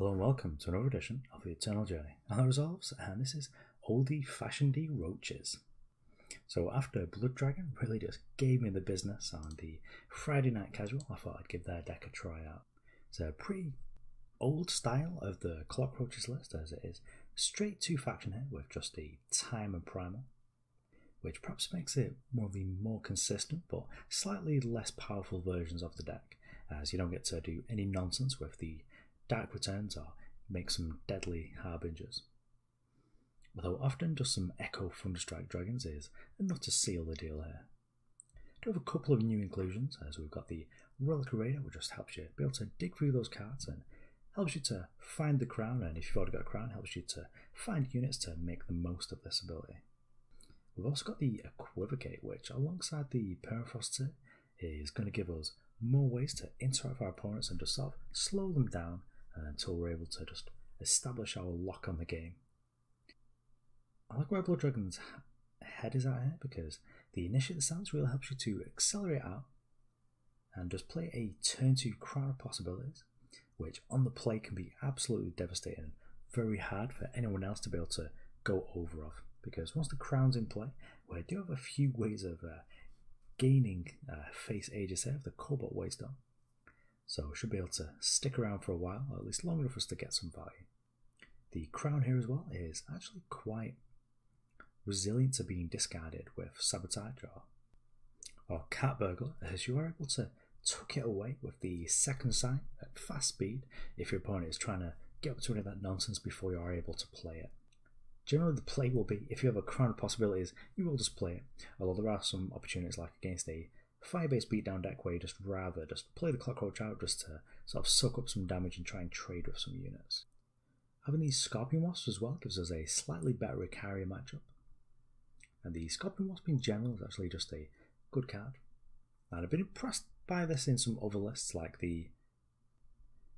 Hello and welcome to another edition of the Eternal Journey and the Resolves, and this is oldie-fashionedy roaches. So after Blood Dragon really just gave me the business on the Friday night casual, I thought I'd give their deck a try out. It's a pretty old style of the Clockroaches list, as it is straight 2 faction here with just the Time and Primal, which perhaps makes it one of the more consistent but slightly less powerful versions of the deck, as you don't get to do any nonsense with the Dark Returns or make some deadly harbingers. Although often just some Echo Thunderstrike dragons is enough to seal the deal here. I do have a couple of new inclusions, as we've got the Reliquary, which just helps you be able to dig through those cards and helps you to find the crown, and if you've already got a crown, helps you to find units to make the most of this ability. We've also got the Equivocate, which alongside the Permafrost is going to give us more ways to interact with our opponents and just sort of slow them down until we're able to just establish our lock on the game. I like where Blood Dragon's head is at here, because the initiate stance really helps you to accelerate out and just play a turn 2 crown of possibilities, which on the play can be absolutely devastating and very hard for anyone else to be able to go over of, because once the crown's in play, we do have a few ways of gaining face Aegis here of the Cobalt Waystone. So we should be able to stick around for a while, or at least long enough for us to get some value. The crown here as well is actually quite resilient to being discarded with Sabotage or Cat Burglar, as you are able to tuck it away with the second sight at fast speed if your opponent is trying to get up to any of that nonsense before you are able to play it. Generally the play will be, if you have a crown of possibilities, you will just play it, although there are some opportunities like against a fire-based beatdown deck where you just rather just play the Clockroach out just to sort of soak up some damage and try and trade with some units. Having these Scorpion Wasps as well gives us a slightly better Reliquary matchup, and the Scorpion Wasp in general is actually just a good card, and I've been impressed by this in some other lists like the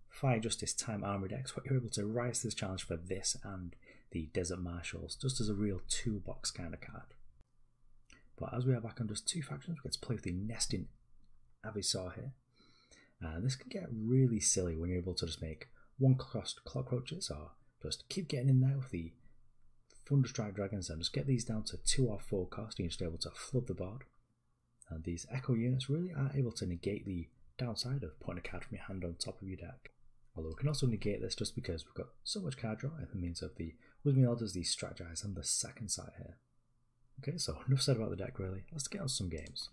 Fire Justice Time Armory decks, where you're able to rise to this challenge for this and the Desert Marshals just as a real toolbox kind of card. But as we are back on just 2 factions, we get to play with the Nesting Avisaur here. And this can get really silly when you're able to just make 1-cost Clockroaches, or just keep getting in there with the Thunderstrike dragons and just get these down to 2 or 4 cost, and you're just able to flood the board. And these Echo units really are able to negate the downside of putting a card from your hand on top of your deck. Although we can also negate this just because we've got so much card draw in the means of the Wisdom Orders, the Strategize, and the second side here. Okay, so enough said about the deck really, let's get on some games.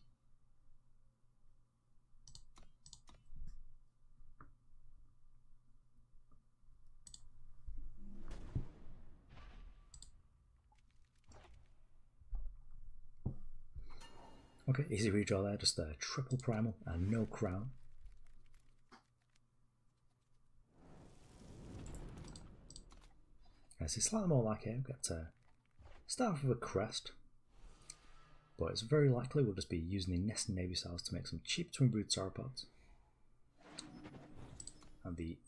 Okay, easy redraw there, just a triple Primal and no crown. It's slightly more like here, we've got to start off with a Crest, but it's very likely we'll just be using the Nesting Avisaurs to make some cheap Twinbrood Sauropods. And the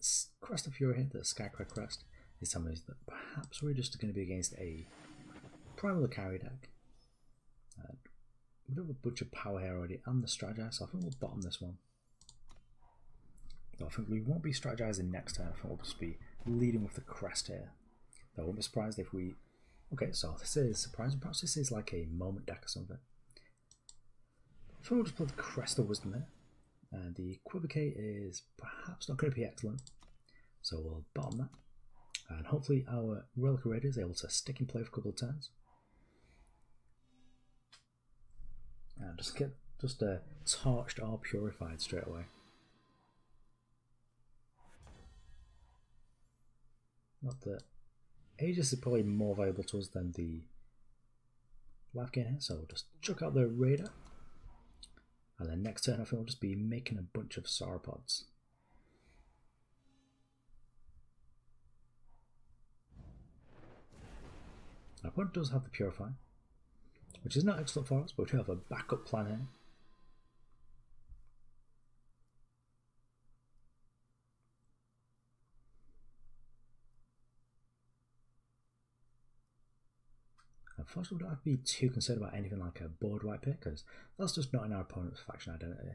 Crest of Fury here, the Skycrag Crest, is telling us that perhaps we're just going to be against a Primal Reliquary deck. We do have a bunch of power here already and the Strategize, so I think we'll bottom this one. But I think we won't be strategizing next turn, I think we'll just be leading with the Crest here. I won't be surprised if we... Okay, so this is surprising. Perhaps this is like a moment deck or something. I think we'll just put the Crest of Wisdom here. And the Equivocate is perhaps not going to be excellent. So we'll bottom that. And hopefully our Reliquary is able to stick in play for a couple of turns. And just get torched or purified straight away. Not that Aegis is probably more valuable to us than the life gain here, so we'll just chuck out the Raider. And then next turn I think we'll just be making a bunch of Sauropods. Our opponent does have the Purify, which is not excellent for us, but we do have a backup plan here. Unfortunately, we don't have to be too concerned about anything like a board wipe here, because that's just not in our opponent's faction identity.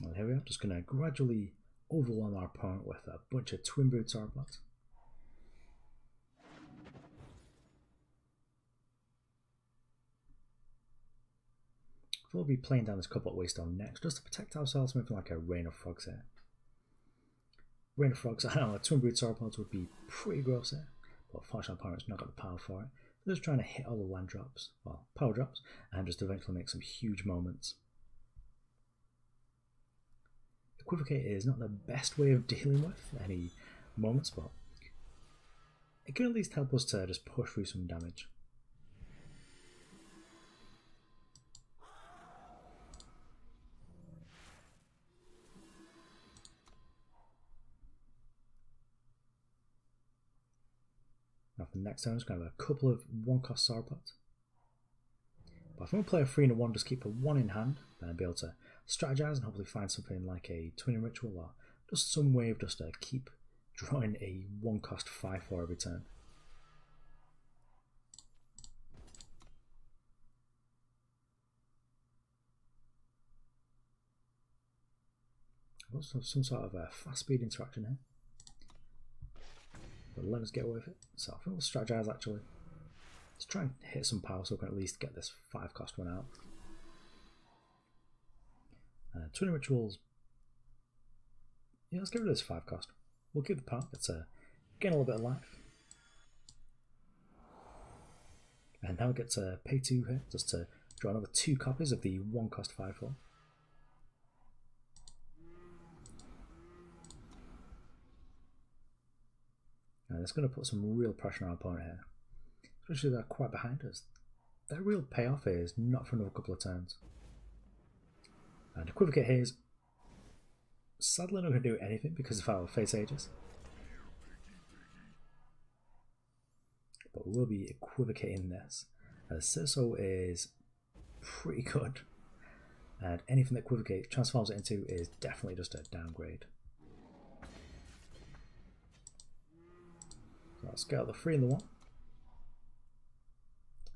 Well, here we are, just going to gradually overwhelm our opponent with a bunch of Twinbrood Sauropods. We'll be playing down this Cobalt Waystone next, just to protect ourselves from like a Rain of Frogs here. Rain of Frogs, I know, Twinbrood Sauropods would be pretty gross here, but fortunately our opponent's not got the power for it. They're just trying to hit all the land drops, well, power drops, and just eventually make some huge moments. Equivocate is not the best way of dealing with any moments, but it can at least help us to just push through some damage. Now for the next turn, I'm just going to have a couple of one-cost Sauropods. But if I'm going to play a 3-1, just keep a 1 in hand, then I'll be able to strategize and hopefully find something like a twinning ritual or just some way of just to keep drawing a 1-cost 5/4 every turn. I've also some sort of a fast speed interaction here. But let us get away with it. So I think we'll strategize actually. Let's try and hit some power so we can at least get this 5-cost one out. Twinning Rituals. Yeah, let's get rid of this 5-cost. We'll give the power. Let's gain a little bit of life. And now we get to pay 2 here just to draw another 2 copies of the 1-cost 5/4. And it's going to put some real pressure on our opponent here. Especially if they're quite behind us. Their real payoff is not for another couple of turns. And Equivocate here is sadly not going to do anything because of our face ages. But we will be equivocating this. Sigil is pretty good. And anything that Equivocate transforms it into is definitely just a downgrade. So let's get out the 3 and the 1.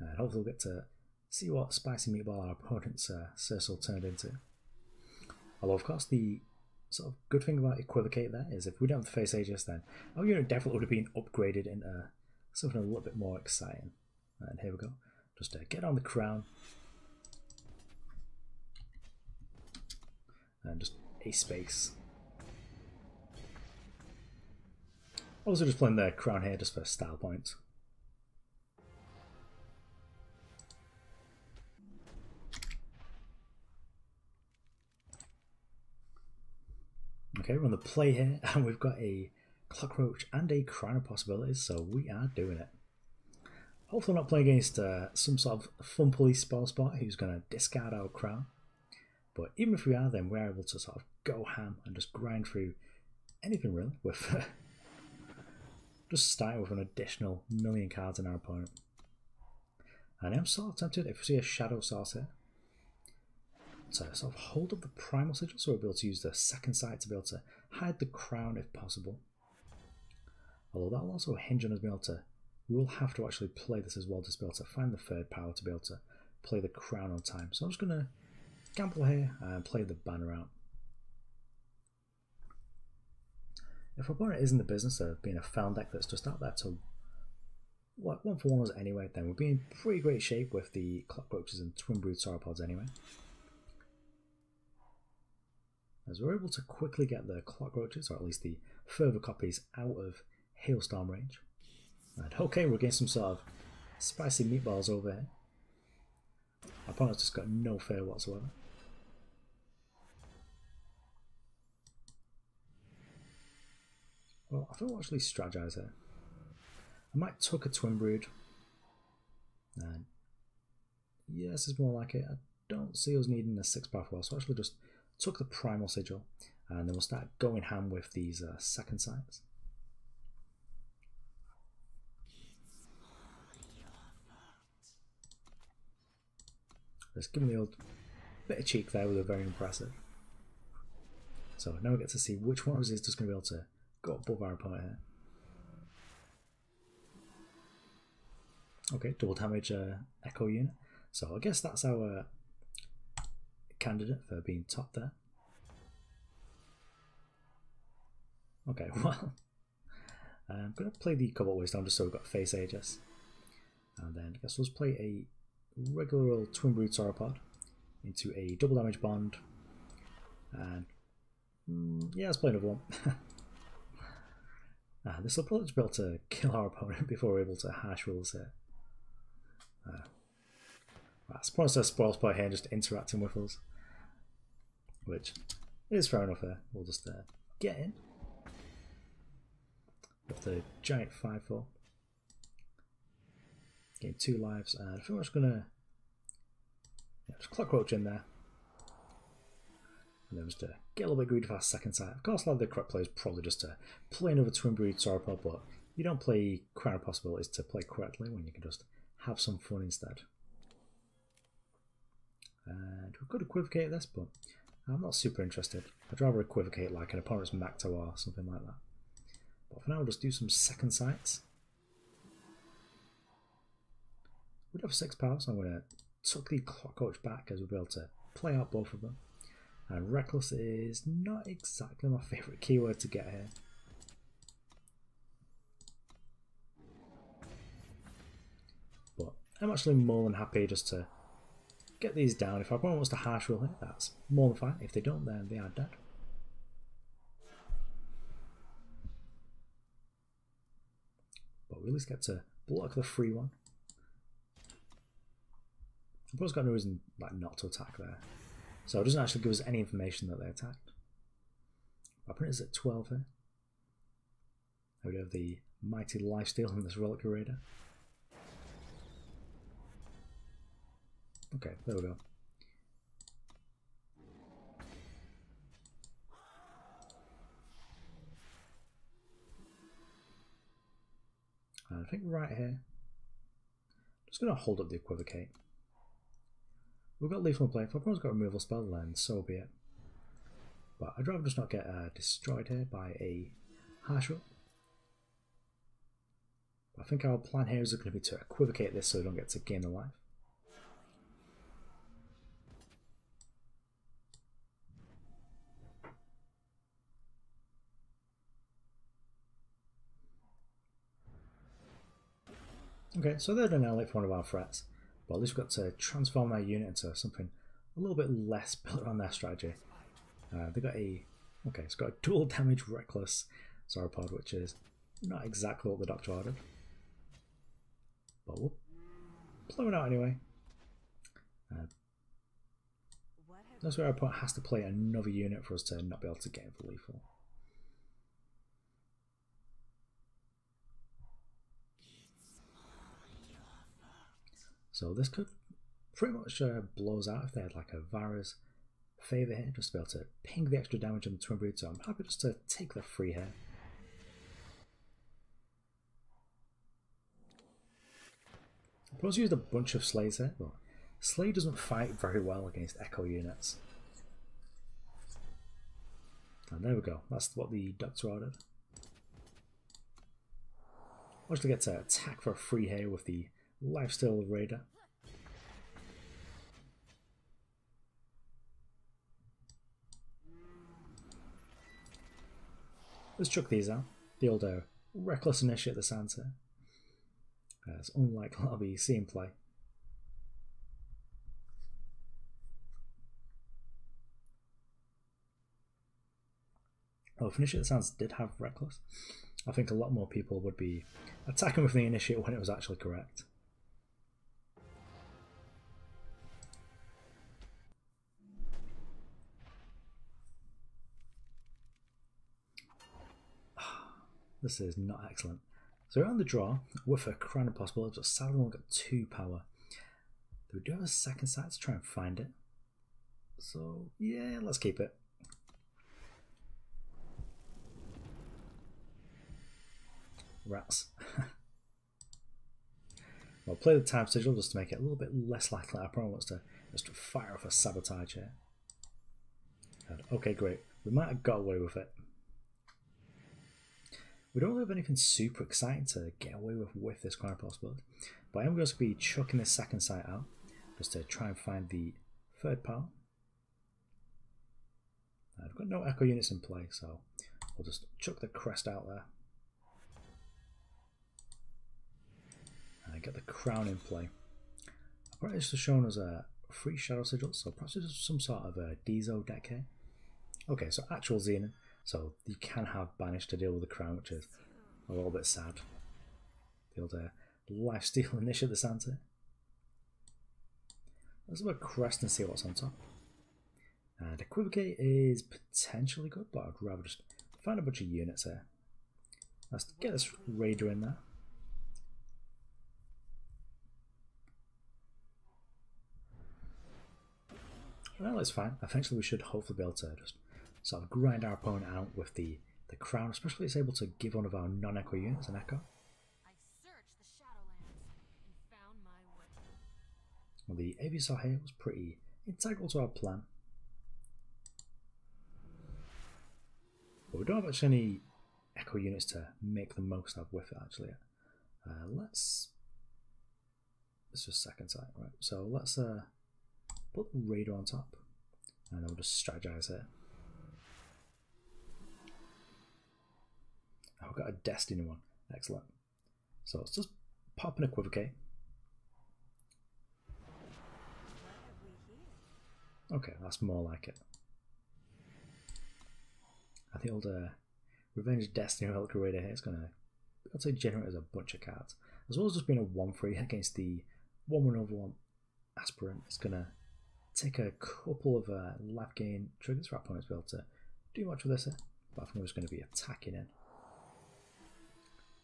And hopefully we'll get to see what spicy meatball our opponent's Sigil turned into. Although of course the sort of good thing about Equivocate there is if we don't have the face Aegis, then our unit definitely would have been upgraded into something a little bit more exciting. And here we go. Just get on the crown. And just a space. Also just playing the crown here just for style points. Okay, we're on the play here, and we've got a Clockroach and a Crown of Possibilities, so we are doing it. Hopefully not playing against some sort of fun police spell spot who's going to discard our Crown. But even if we are, then we're able to sort of go ham and just grind through anything really, with just starting with an additional 1,000,000 cards in our opponent. And I'm sort of tempted, if we see a Shadow Source here, to sort of hold up the Primal Sigil so we'll be able to use the second sight to be able to hide the Crown if possible. Although that will also hinge on us being able to, we will have to actually play this as well to be able to find the third power to be able to play the Crown on time. So I'm just going to gamble here and play the banner out. If our opponent is in the business of being a found deck that's just out there to like 1-for-1 us anyway, then we'll be in pretty great shape with the Clockroaches and Twinbrood Sauropods anyway. As we're able to quickly get the Clockroaches, or at least the further copies, out of Hailstorm range. And okay, we're getting some sort of spicy meatballs over here. Our opponent's just got no fear whatsoever. Well, I think we'll actually strategize here. I might tuck a Twinbrood. And yeah, this is more like it. I don't see us needing a 6-power well, so I'll actually just tuck the Primal Sigil, and then we'll start going ham with these second sights. Just give me the old bit of cheek there with a very impressive. So now we get to see which one of us is just going to be able to go above our opponent here. Okay, double damage Echo unit. So I guess that's our candidate for being top there. Okay, well, I'm going to play the Cobalt Waystone just so we've got face Aegis. And then I guess let's play a regular old Twinbrood Sauropod into a double damage bond. And yeah, let's play another one. This will probably just be able to kill our opponent before we're able to hash rules here. I suppose there's spoil spot here just interacting with us, which is fair enough here. We'll just get in with the giant 5/4. Getting 2 lives, and I think we're just gonna just Clockroach in there. And then just get a little bit greedy for our second sight. Of course, a lot of the correct play is probably just to play another Twinbrood Sauropod, but you don't play Crown of Possibilities to play correctly when you can just have some fun instead. And we could Equivocate this, but I'm not super interested. I'd rather Equivocate like an opponent's Macto or something like that. But for now, we'll just do some second sights. We do have 6 power, so I'm going to tuck the Clockroach back as we'll be able to play out both of them. And Reckless is not exactly my favourite keyword to get here. But I'm actually more than happy just to get these down. If our opponent wants to harsh rule it, that's more than fine. If they don't, then they are dead. But we at least get to block the free one. The opponent's got no reason like not to attack there. So it doesn't actually give us any information that they attacked. Our opponent is at 12 here. We have the mighty lifesteal in this Reliquary Raider. Okay, there we go. And I think right here, just going to hold up the Equivocate. We've got Lethal in play. If our opponent's got a removal spell, then so be it. But I'd rather just not get destroyed here by a harsh rule. I think our plan here is going to be to Equivocate this so we don't get to gain the life. Okay, so they're done now for one of our threats, but at least we've got to transform their unit into something a little bit less built around their strategy. They've got a, okay, it's got a dual damage Reckless Sauropod, which is not exactly what the Doctor ordered. But we'll play it out anyway. That's where our opponent has to play another unit for us to not be able to get in for lethal. So this could pretty much blows out if they had like a Vara's favour here, just to be able to ping the extra damage on the Twinbrood, so I'm happy just to take the free here. I've also used a bunch of Slays here, but Slay doesn't fight very well against Echo units. And there we go, that's what the Doctor ordered. I'll actually get to attack for a free here with the Lifesteal Raider. Let's chuck these out. The old Reckless Initiate the sounds here. It's unlike a lot we see in play. Oh, if Initiate the Sounds did have Reckless, I think a lot more people would be attacking with the Initiate when it was actually correct. This is not excellent. So we're on the draw with a Crown of Possibilities, but sadly we've got 2 power. We do have a second sight to try and find it. So yeah, let's keep it. Rats. I'll play the Time Sigil just to make it a little bit less likely our opponent wants to just fire off a Sabotage here. And, okay, great. We might have got away with it. We don't really have anything super exciting to get away with this Crown of Possibility, but I am going to be chucking this second sight out just to try and find the third power. I've got no Echo units in play, so We'll just chuck the Crest out there. And get the crown in play. Apparently it's just shown as a free Shadow Sigil, so perhaps it's some sort of a Dezo deck here. Okay, so actual Xenon, so you can have Banish to deal with the crown, which is a little bit sad. The old lifesteal initiate the Santa. Let's have a Crest and see what's on top. And Equivocate is potentially good, but I'd rather just find a bunch of units here. Let's get this Raider in there. Well, it's fine. Eventually we should hopefully be able to just sort of grind our opponent out with the crown, especially if it's able to give one of our non-echo units an echo. Well, the Avisaur here was pretty integral to our plan. But we don't have actually any echo units to make the most of with it actually. Let's just second sight, right? So let's put the Raider on top, and then we'll just strategize here. Oh, we've got a Destiny one, excellent. So let's just pop an Equivocate. Okay, that's more like it. I think old Revenge Destiny Reliquary here is going to, I'd say, generate as a bunch of cards. As well as just being a 1-3 against the 1/1/1 Aspirant, it's going to take a couple of life gain triggers for our opponents to be able to do much with this here. But I think we're just going to be attacking in.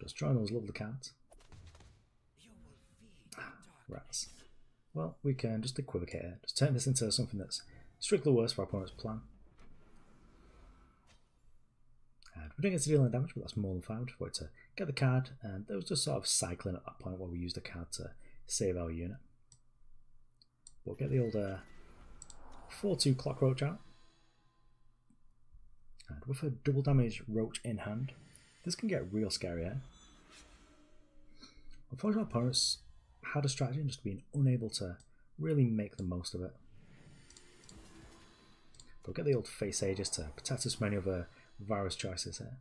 Just drawing those lovely cards. Rats. Well, we can just Equivocate it. Just turn this into something that's strictly worse for our opponent's plan. And we don't get to deal any damage, but that's more than fine. We just wanted to get the card, and there was just sort of cycling at that point where we used the card to save our unit. We'll get the old 4/2 Clockroach out. And with a double damage Roach in hand, this can get real scary here. Unfortunately, our opponents had a strategy and just being unable to really make the most of it. We'll get the old Face Aegis to protect us from any other virus choices here.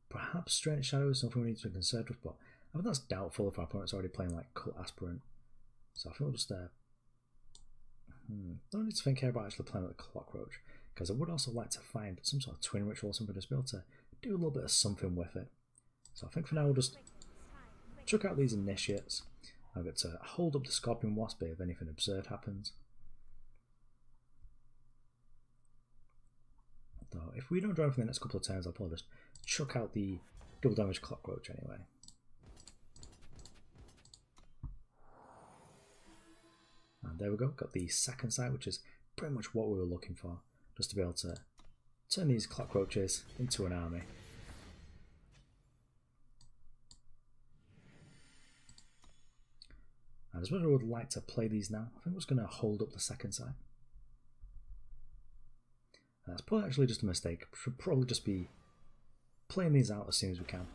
Perhaps Strange Shadow is something we need to be concerned with, but I think that's doubtful if our opponent's already playing like Cult Aspirant. So I think we'll just don't need to think here about actually playing with the Clockroach, because I would also like to find some sort of twin ritual or something to be able to do a little bit of something with it. So I think for now we'll just chuck out these initiates. I'll get to hold up the Scorpion Wasp if anything absurd happens. Though if we don't draw anything the next couple of turns, I'll probably just chuck out the double damage Clockroach anyway. And there we go, got the second sight, which is pretty much what we were looking for, just to be able to turn these Clockroaches into an army. And as much as I would like to play these now, I think we're just going to hold up the second sight. And that's probably actually just a mistake. We should probably just be playing these out as soon as we can.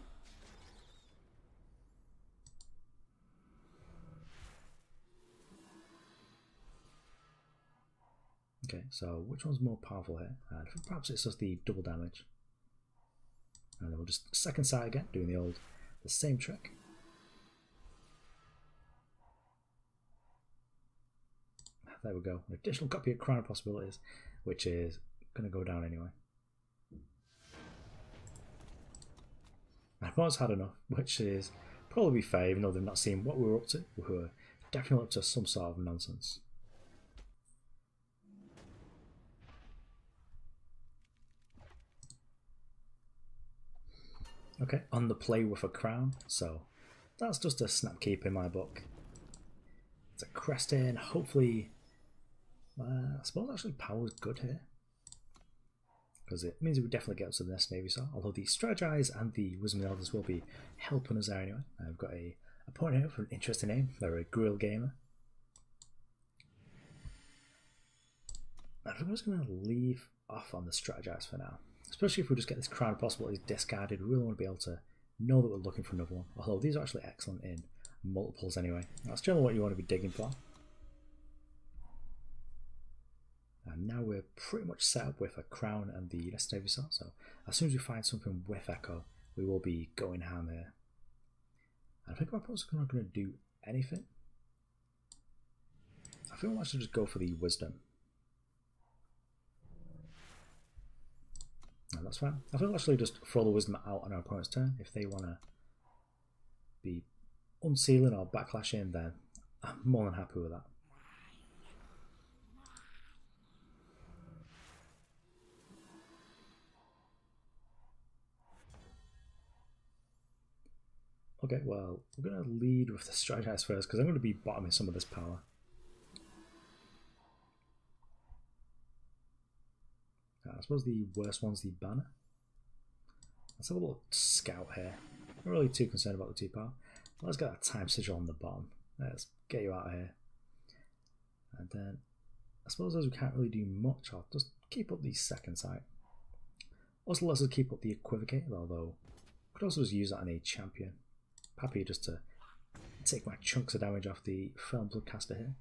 Okay, so which one's more powerful here? I think perhaps it's just the double damage. And then we'll just second sight again, doing the same trick. There we go, an additional copy of Crown of Possibilities, which is going to go down anyway. I've almost had enough, which is probably fair, even though they've not seen what we were up to. We were definitely up to some sort of nonsense. Okay, on the play with a crown, so that's just a snap keep in my book. It's a Crest in, hopefully. I suppose actually power's good here, because it means we definitely get up to the next Avisaur, although the Strategize and the Wisdom of the Elders will be helping us there anyway. I've got a opponent here for an interesting name, they're a Grill Gamer. I think I'm just going to leave off on the Strategize for now, especially if we just get this Crown of Possibilities discarded. We really want to be able to know that we're looking for another one, although these are actually excellent in multiples anyway. That's generally what you want to be digging for. And now we're pretty much set up with a crown and the Nest Avisaur, so as soon as we find something with Echo, we will be going ham here. And I think our opponent's not going to do anything. I think I should just go for the Wisdom. No, that's fine. I think I'll actually just throw the Wisdom out on our opponent's turn. If they want to be unsealing or backlashing, then I'm more than happy with that. Okay, well, we're going to lead with the Strategize first because I'm going to be bottoming some of this power. I suppose the worst one's the banner. Let's have a little scout here. I'm not really too concerned about the 2 power. Let's get that time sigil on the bottom. Let's get you out of here. And then, I suppose as we can't really do much, I'll just keep up the second sight. Also, let's just keep up the Equivocate, although I could also just use that on a champion. Happy just to take my chunks of damage off the Firm Bloodcaster here.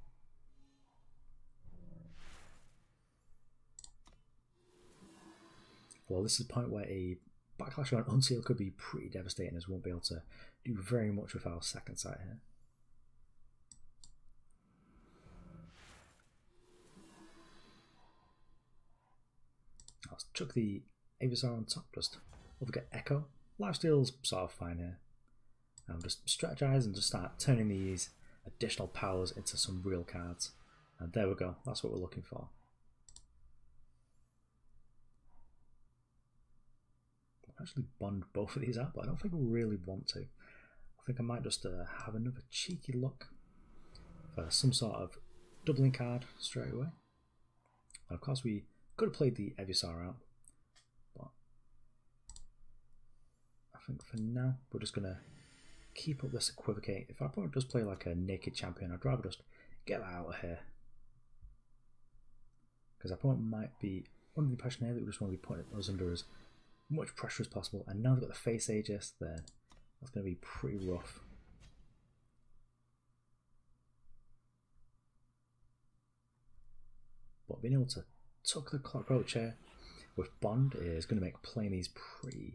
Well, this is the point where a backlash or an unseal could be pretty devastating, as we won't be able to do very much with our second sight here. Let's chuck the Avisaur on top, just overget Echo. Lifesteal's sort of fine here. Just strategize and just start turning these additional powers into some real cards. And there we go, that's what we're looking for. I'll actually bond both of these out, but I don't think we really want to. I think I might just have another cheeky look for some sort of doubling card straight away. And of course we could have played the Avisaur out, but I think for now we're just going to keep up this Equivocate. If our opponent does play like a naked champion, I'd rather just get that out of here. Because our opponent might be under the impression here that we just want to be putting us under as much pressure as possible. And now they've got the face Aegis, then that's going to be pretty rough. But being able to tuck the Clockroach here with Bond is going to make playing these pretty...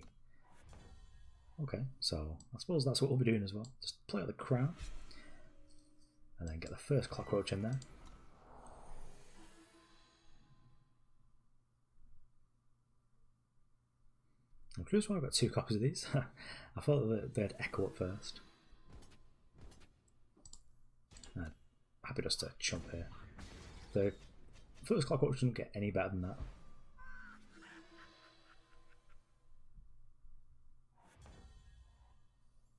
Okay, so I suppose that's what we'll be doing as well. Just play out the crown and then get the first Clockroach in there. I'm curious why I've got 2 copies of these. I thought that they'd echo up first. Happy just to chump here. The first Clockroach doesn't get any better than that.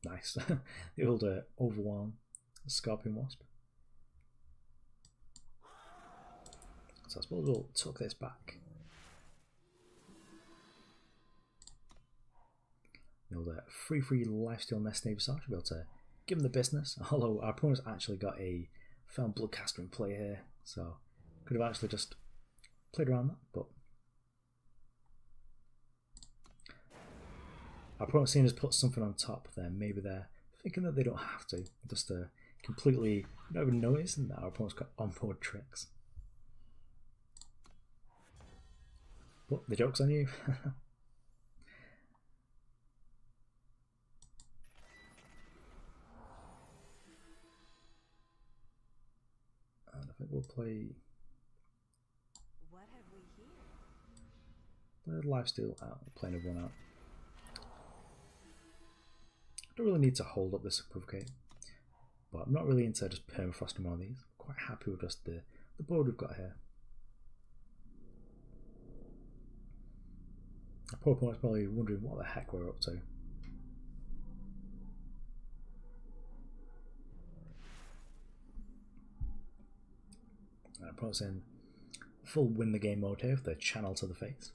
Nice. The old Overwhelm Scorpion Wasp. So I suppose we'll tuck this back. The old 3/3 Lifesteal Nest Avisaur should be able to give him the business. Although our opponent's actually got a Firm Bloodcaster in play here, so could have actually just played around that, but our opponent's seeing us put something on top there. Maybe they're thinking that they don't have to, just completely not even noticing that our opponent's got on-board tricks. But the joke's on you. And I think we'll play the Lifesteal out, playing everyone out. Don't really need to hold up this Equivocate, but I'm not really into just permafrosting one of these. I'm quite happy with just the board we've got here. Our poor opponent's probably wondering what the heck we're up to. Our opponent's in full win the game mode here with the channel to the face.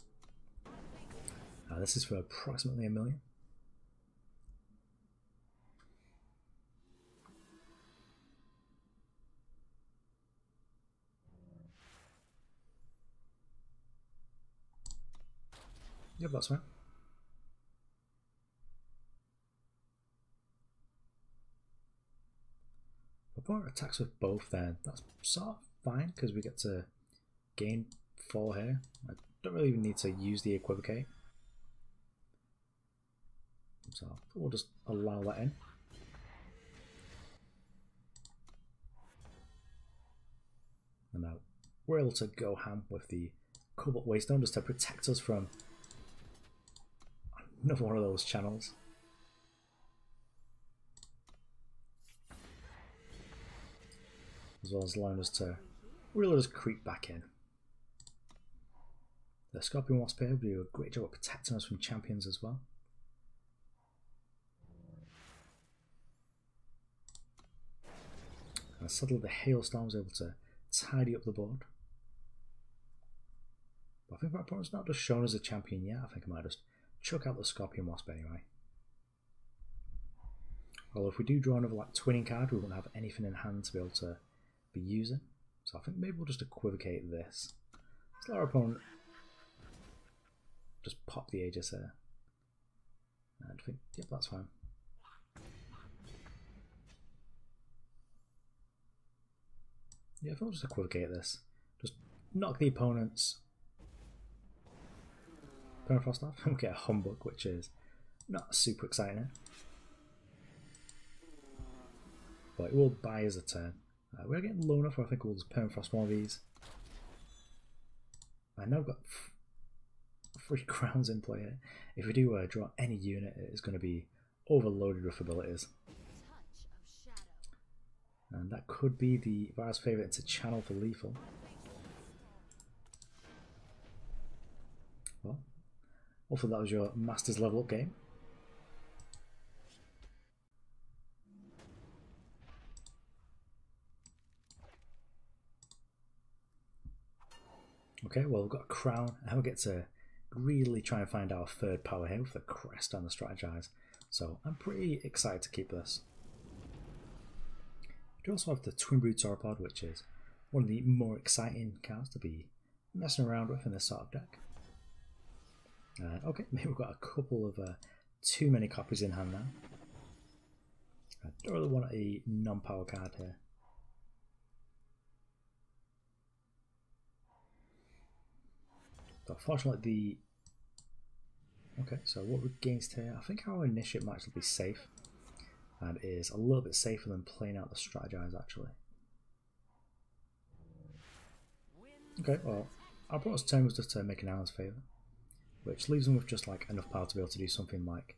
This is for approximately 1 million. Yep, that's right. If our opponent attacks with both, then that's sort of fine because we get to gain 4 here. I don't really even need to use the Equivocate. So we'll just allow that in. And now we're able to go ham with the Cobalt Waystone just to protect us from another one of those channels. As well as allowing us to really just creep back in. The Scorpion Wasp here will do a great job of protecting us from champions as well. And suddenly the Hailstorm was able to tidy up the board. But I think my opponent's not just shown as a champion yet. I think I might just chuck out the Scorpion Wasp anyway. Well, if we do draw another like twinning card, we won't have anything in hand to be able to be using. So I think maybe we'll just Equivocate this. Let's let our opponent just pop the Aegis here. And I think, yep, that's fine. Yeah, if I'll just Equivocate this. Just knock the opponent's Permafrost off and we'll get a Humbug, which is not super exciting. But it will buy us a turn. We're getting low enough where I think we'll just Permafrost one of these. I know I've got 3 crowns in play here. If we do draw any unit, it is going to be overloaded with abilities. And that could be the Vara's favourite into channel for lethal. Well, hopefully that was your Masters level up game. Okay, well we've got a crown, and we'll get to really try and find our third power here with the Crest and the Strategize. So I'm pretty excited to keep this. We also have the Twinbrood Sauropod, which is one of the more exciting cards to be messing around with in this sort of deck. Okay, maybe we've got a couple of too many copies in hand now. I don't really want a non-power card here. But fortunately okay, so what we're against here, I think our initiative might actually be safe. And is a little bit safer than playing out the Strategize actually. Okay, well, our opponent's turn was just to make an Allen's favour, which leaves them with just like enough power to be able to do something like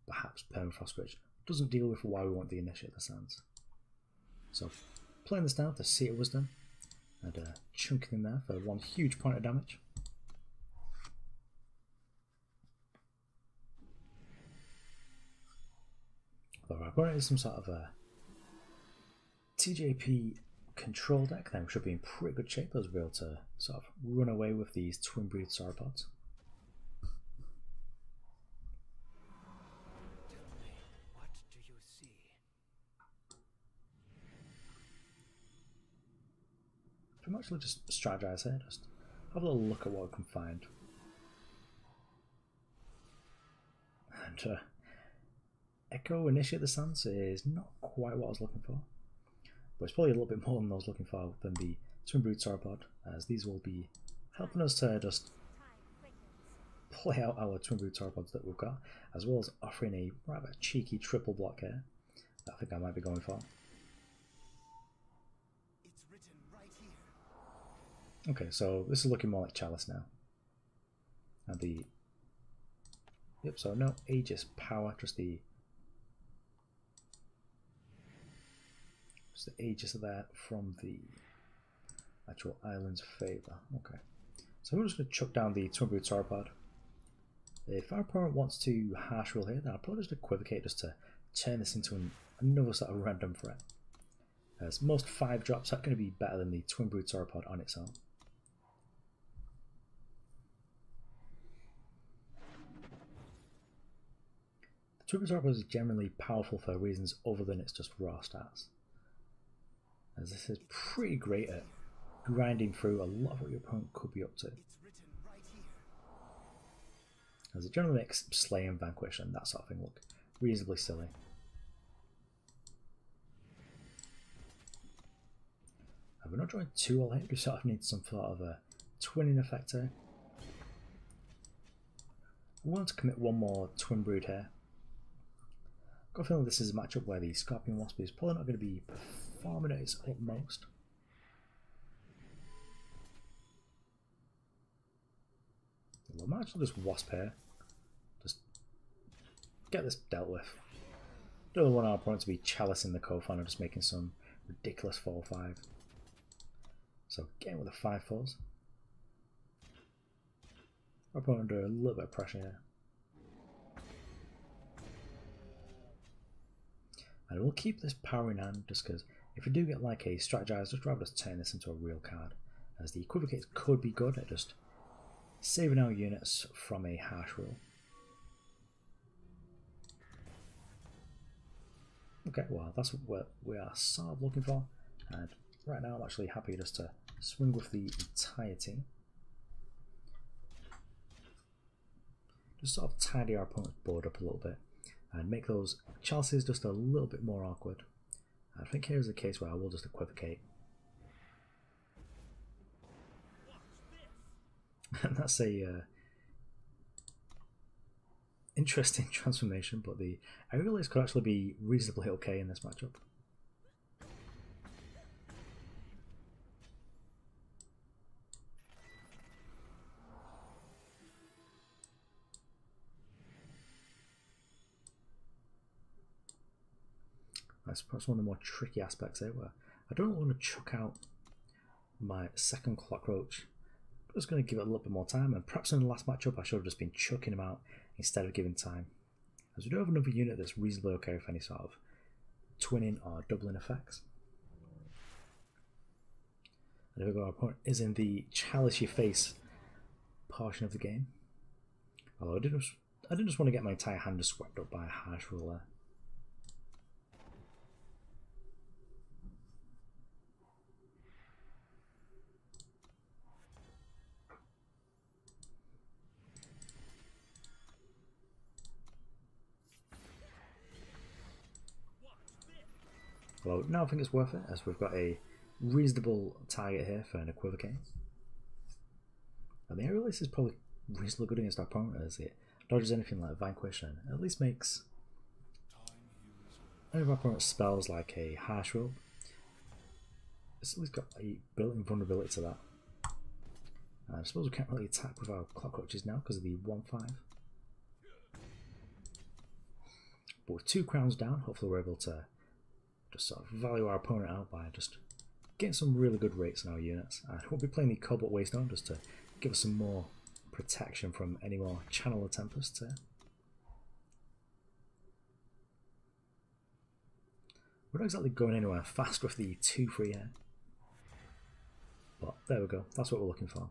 perhaps Permafrost, which doesn't deal with why we want the initiative the sands. So playing this down to Seat of Wisdom and chunking in there for one huge point of damage. Our opponent is some sort of a TJP control deck, then we should be in pretty good shape as we'll be able to sort of run away with these Twinbrood Sauropods. What do you see? I'm actually just Strategize here, just have a little look at what we can find. And Echo Initiate the Sands is not quite what I was looking for, but it's probably a little bit more than I was looking for than the Twinbrood Sauropod, as these will be helping us to just play out our Twinbrood Sauropods that we've got, as well as offering a rather cheeky triple block here that I think I might be going for. It's written right here. Okay, so this is looking more like Chalice now. And the yep, so no Aegis power, just the Aegis there from the actual island's favour. Okay, so we're just going to chuck down the Twinbrood Sauropod. If our opponent wants to harsh rule here, then I'll probably just Equivocate just to turn this into another sort of random threat. As most 5 drops are going to be better than the Twinbrood Sauropod on its own. The Twinbrood Sauropod is generally powerful for reasons other than it's just raw stats, as this is pretty great at grinding through a lot of what your opponent could be up to. As it generally makes Slay and Vanquish and that sort of thing look reasonably silly. We're not drawing 2 all here, we sort of need some sort of a twinning effect here. I want to commit one more Twinbrood here. I've got a feeling this is a matchup where the Scorpion Wasp is probably not going to be performing at its utmost. I might actually just Wasp here. Just get this dealt with. Don't want our opponent to be chalicing the co-final, just making some ridiculous 4-5. So getting with the 5-4s. Our opponent under a little bit of pressure here. And we'll keep this power in hand just because if we do get like a Strategize, just rather just turn this into a real card. As the Equivocate could be good at just saving our units from a harsh rule. Okay, well that's what we are sort of looking for, and right now I'm actually happy just to swing with the entire team. Just sort of tidy our opponent's board up a little bit and make those chalices just a little bit more awkward. I think here's the case where I will just Equivocate. And that's a interesting transformation, but the Aerialist could actually be reasonably okay in this matchup. That's perhaps one of the more tricky aspects here, where I don't want to chuck out my second Clockroach. I'm just going to give it a little bit more time, and perhaps in the last matchup I should have just been chucking him out instead of giving time. As we do have another unit that's reasonably okay with any sort of twinning or doubling effects. And there we go, our opponent is in the chalice your face portion of the game. Although I didn't just want to get my entire hand just swept up by a harsh ruler. Well, now I think it's worth it, as we've got a reasonable target here for an Equivocate. And the Aerialist is probably reasonably good against our opponent, as it dodges anything like Vanquish and at least makes any of our opponent's spells like a Harsh Robe. It's at least got a built-in vulnerability to that. I suppose we can't really attack with our Clockroaches now because of the 1-5. But with 2 crowns down, hopefully we're able to just sort of value our opponent out by just getting some really good rates in our units. And we'll be playing the Cobalt Waystone just to give us some more protection from any more Channel of Tempests here. We're not exactly going anywhere fast with the 2-3 here. But there we go, that's what we're looking for.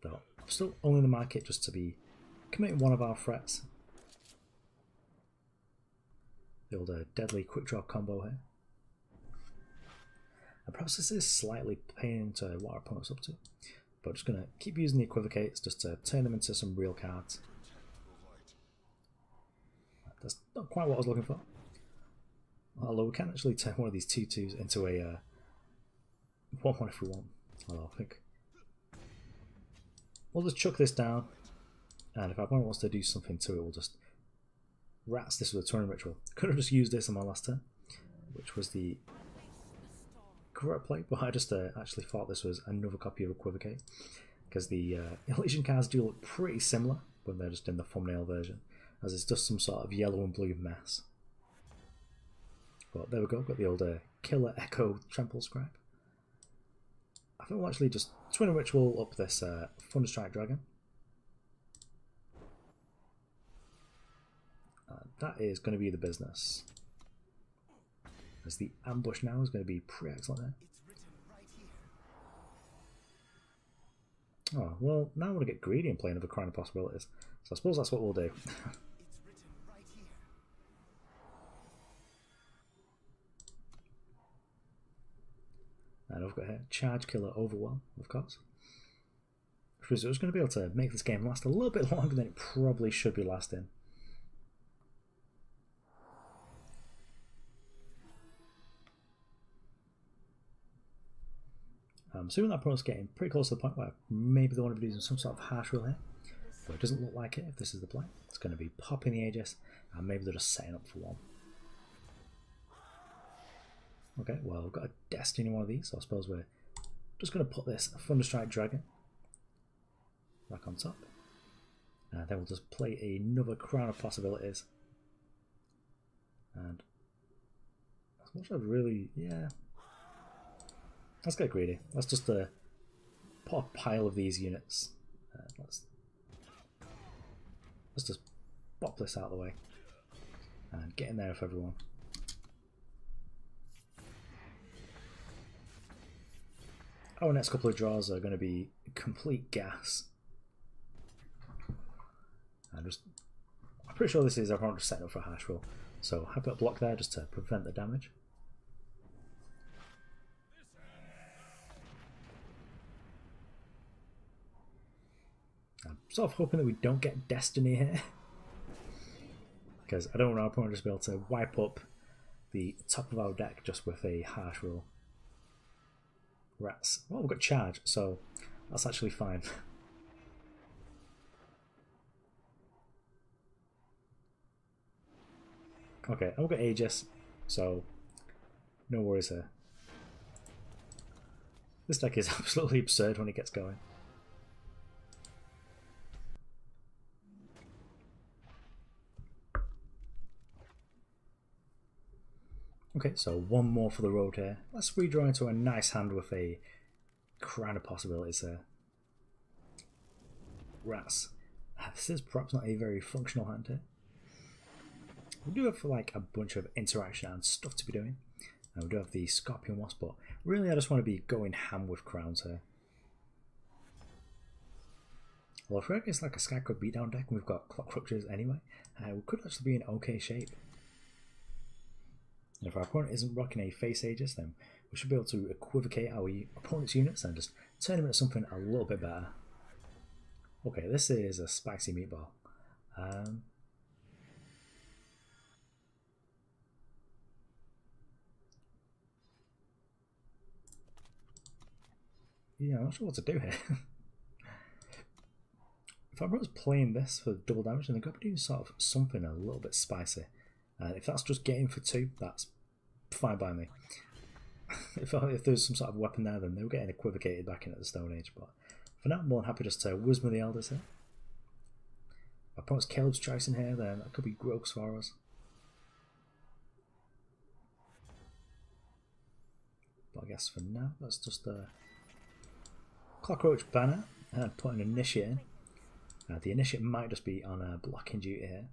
Though I'm still only in the market just to be committing one of our threats. The old deadly quick draw combo here. And perhaps this is slightly paying into what our opponent's up to, but just going to keep using the Equivocates just to turn them into some real cards. That's not quite what I was looking for. Although we can actually turn one of these 2-2s into a 1-1 if we want. Although I think we'll just chuck this down, and if our opponent wants to do something to it, we'll just rats this with a Twin Ritual. Could have just used this on my last turn, which was the correct play, but I just actually thought this was another copy of Equivocate, because the Elysian cards do look pretty similar when they're just in the thumbnail version, as it's just some sort of yellow and blue mess. But there we go, got the old Killer Echo Trample Scribe. I think we'll actually just Twin Ritual up this Thunderstrike Dragon. That is going to be the business. As the ambush now is going to be pretty excellent there. Oh, well, now I want to get greedy and play another Crown of Possibilities. So I suppose that's what we'll do. And I've got here Charge Killer Overwhelm, of course. Which was going to be able to make this game last a little bit longer than it probably should be lasting. I'm assuming that opponent's getting pretty close to the point where maybe they want to be using some sort of harsh rule here. But it doesn't look like it if this is the play. It's going to be popping the Aegis, and maybe they're just setting up for one. Okay, well, we've got a Destiny in one of these, so I suppose we're just going to put this Thunderstrike Dragon back on top. And then we'll just play another Crown of Possibilities. And as much as really, yeah. Let's get greedy. Let's just put a pile of these units. Let's just pop this out of the way and get in there with everyone. Our next couple of draws are going to be complete gas. I'm pretty sure this is everyone just setting up for a hash roll. So have a block there just to prevent the damage. I'm sort of hoping that we don't get Destiny here. Because I don't want our opponent to be able to wipe up the top of our deck just with a harsh roll. Rats. Well, we've got charge, so that's actually fine. Okay, I've got Aegis, so no worries here. This deck is absolutely absurd when it gets going. Okay, so one more for the road here. Let's redraw into a nice hand with a Crown of Possibilities there. Rats. This is perhaps not a very functional hand here. We do have like a bunch of interaction and stuff to be doing. And we do have the Scorpion Wasp, but really I just want to be going ham with crowns here. Well, if we're against like a Skycrow beatdown deck and we've got Clockroaches anyway, we could actually be in okay shape. And if our opponent isn't rocking a face Aegis, then we should be able to equivocate our opponent's units and just turn them into something a little bit better. Okay, this is a spicy meatball. Yeah, I'm not sure what to do here. If our opponent's playing this for double damage, then they've got to do sort of something a little bit spicy. If that's just getting for 2, that's fine by me. if there's some sort of weapon there, then they were getting equivocated back in at the Stone Age. But for now, I'm more than happy just to Wisdom of the Elders here. If our opponent's Caleb's choice in here, then that could be gross for us. But I guess for now, let's just Clockroach banner and put an Initiate in. The Initiate might just be on a blocking duty here.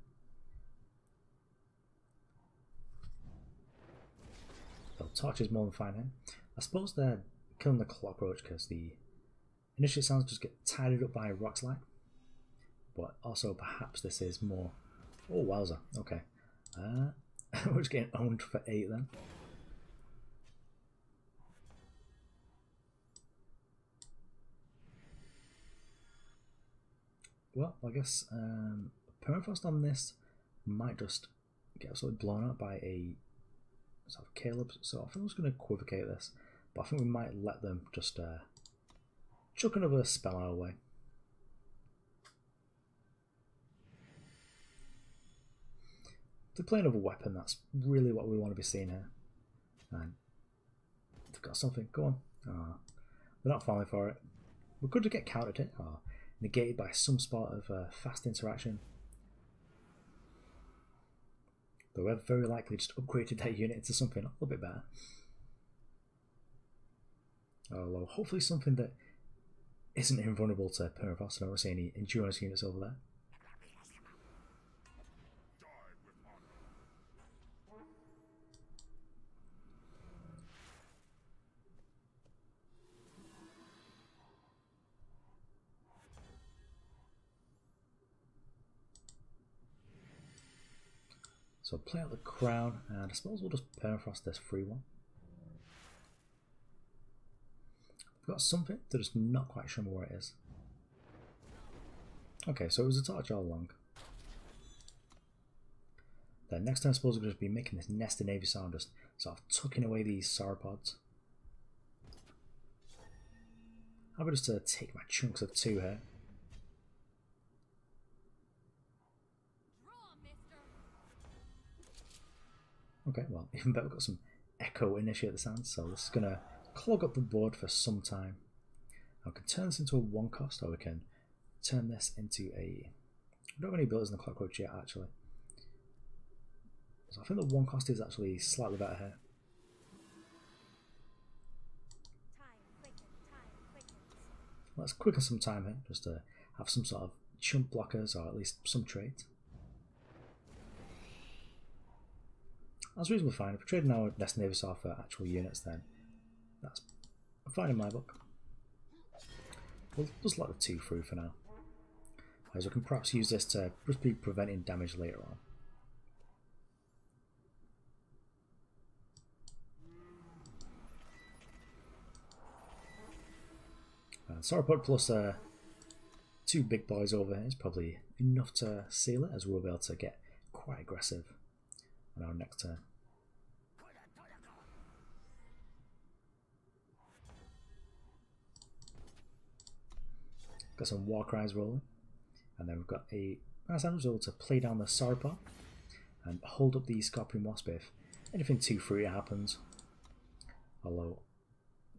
So Torch is more than fine here. I suppose they're killing the Clockroach because the Initiate sounds just get tidied up by Rock Slide. But also perhaps this is more... Oh, wowza. Okay. We're just getting owned for 8 then. Well, I guess Permafrost on this might just get absolutely blown out by a sort of Caleb. So I think I'm just going to equivocate this, but I think we might let them just chuck another spell our way. To play another weapon, that's really what we want to be seeing here. And they've got something, go on. They're not falling for it. We could get countered it, or negated by some sort of fast interaction. Though we're very likely just upgraded that unit into something a little bit better. Although hopefully something that isn't invulnerable to Permafrost. I don't see any endurance units over there. So play out the Crown, and I suppose we'll just Permafrost this free one. We've got something, they're just not quite sure where it is. Okay, so it was a Torch all along. Then next time I suppose we're going to be making this nested Avisaur and just sort of tucking away these Sauropods. Happy just to take my chunks of 2 here. Okay, well, even better, we've got some Echo Initiate the Sands, so this is going to clog up the board for some time. I can turn this into a 1 cost, or we can turn this into a... I don't have any abilities in the Clockroach yet, actually. So I think the 1 cost is actually slightly better here. Let's quicken some time here, just to have some sort of chump blockers, or at least some trades. That's reasonably fine. If we're trading our Destiny Avisaur for actual units, then that's fine in my book. We'll just let the 2 through for now, as we can perhaps use this to just be preventing damage later on. And Sauropod plus 2 big boys over here is probably enough to seal it, as we'll be able to get quite aggressive on our next turn. Got some Warcries rolling, and then we've got a nice result to play down the Sauropod and hold up the Scorpion Wasp if anything too free happens. Although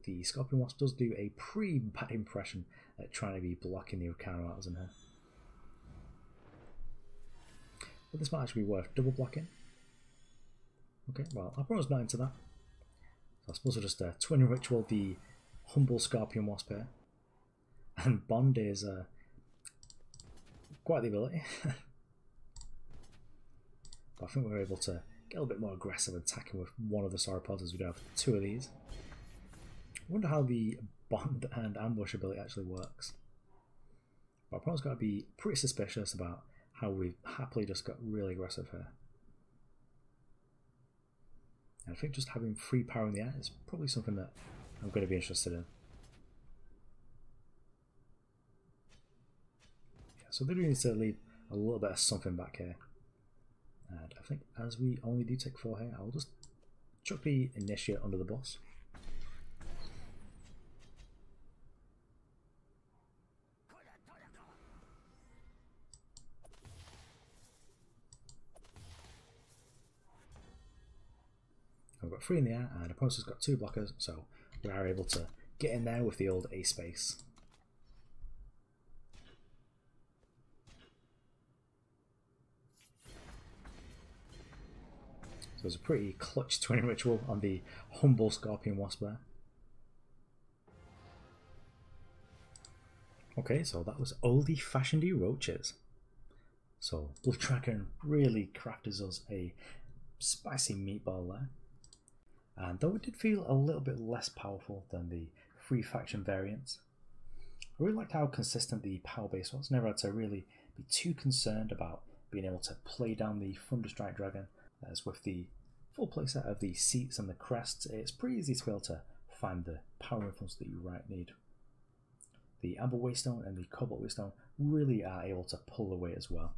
the Scorpion Wasp does do a pretty bad impression at trying to be blocking the Arcana Battles in here. But this might actually be worth double blocking. Okay, well, our opponent's not into that. So I suppose we'll just Twin Ritual the humble Scorpion Wasp here. And Bond is quite the ability. But I think we're able to get a little bit more aggressive attacking with one of the Sauropods, as we do have 2 of these. I wonder how the Bond and Ambush ability actually works. But our opponent's got to be pretty suspicious about how we've happily just got really aggressive here. And I think just having free power in the air is probably something that I'm going to be interested in. Yeah, so they do need to leave a little bit of something back here. And I think as we only do take 4 here, I'll just chuck the Initiate under the bus. We've got 3 in the air, and opponent's has got 2 blockers, so we are able to get in there with the old A space. So it's a pretty clutch Twin Ritual on the humble Scorpion Wasp there. Okay, so that was oldie fashionedy roaches. So Blood Dragon really crafted us a spicy meatball there. And though it did feel a little bit less powerful than the free faction variants, I really liked how consistent the power base was. Never had to really be too concerned about being able to play down the Thunderstrike Dragon. As with the full playset of the seats and the crests, it's pretty easy to be able to find the power influence that you need. The Amber Waystone and the Cobalt Waystone really are able to pull the weight as well.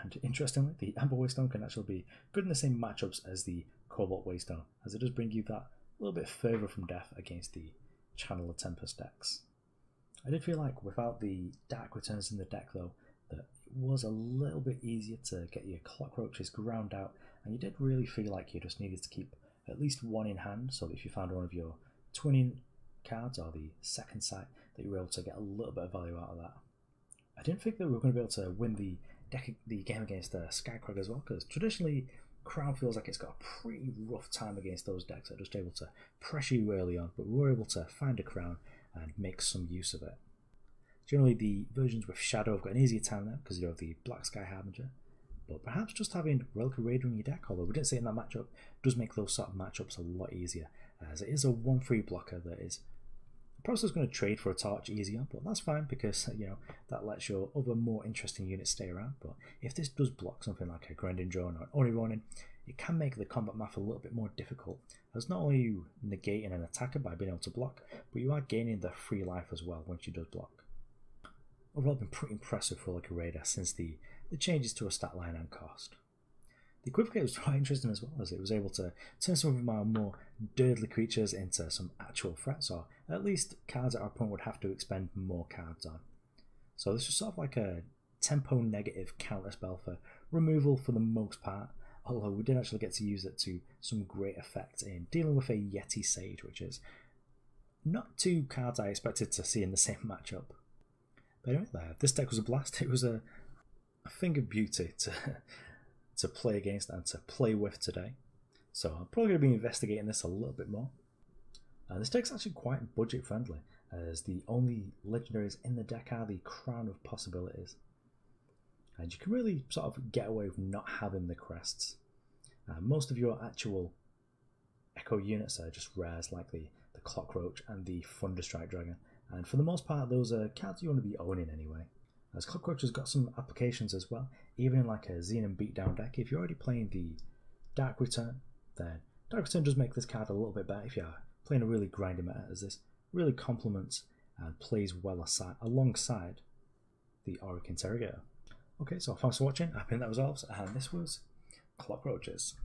And interestingly, the Amber Waystone can actually be good in the same matchups as the Cobalt Waystone, as it does bring you that little bit further from death against the Channel of Tempest decks. I did feel like without the Dark Returns in the deck though, that it was a little bit easier to get your Clockroaches ground out, and you did really feel like you just needed to keep at least 1 in hand, so that if you found one of your twinning cards or the second sight, that you were able to get a little bit of value out of that. I didn't think that we were going to be able to win the game against Skycrag as well, because traditionally Crown feels like it's got a pretty rough time against those decks that are just able to pressure you early on, but we were able to find a Crown and make some use of it. Generally the versions with Shadow have got an easier time there because you have the Black Sky Harbinger, but perhaps just having Reliquary Raider in your deck, although we didn't see it in that matchup, does make those sort of matchups a lot easier, as it is a 1-3 blocker that is probably going to trade for a torch easier, but that's fine because that lets your other more interesting units stay around. But if this does block something like a Grinding Drone or an Oni Ronin, it can make the combat math a little bit more difficult, as not only are you negating an attacker by being able to block, but you are gaining the free life as well once you do block. Overall, I've been pretty impressed with Reliquary Raider since the changes to a stat line and cost. The Equivocate was quite interesting as well, as it was able to turn some of our more dirtly creatures into some actual threats, or at least cards that our opponent would have to expend more cards on. So this was sort of like a tempo negative counter spell for removal for the most part, although we did actually get to use it to some great effect in dealing with a Yeti Sage, which is not two cards I expected to see in the same matchup. But anyway, this deck was a blast. It was a thing of beauty to play against and to play with today. So I'm probably going to be investigating this a little bit more. And this deck's actually quite budget friendly, as the only legendaries in the deck are the Crown of Possibilities. And you can really sort of get away with not having the crests. Most of your actual Echo units are just rares like the Clockroach and the Thunderstrike Dragon. And for the most part, those are cards you want to be owning anyway. As Clockroach has got some applications as well, even in like a Xenon Beatdown deck. If you're already playing the Dark Return, then Dark Return does make this card a little bit better if you're playing a really grindy meta, as this really complements and plays well alongside the Auric Interrogator. Okay, so thanks for watching. I've been that was Elves, and this was Clockroaches.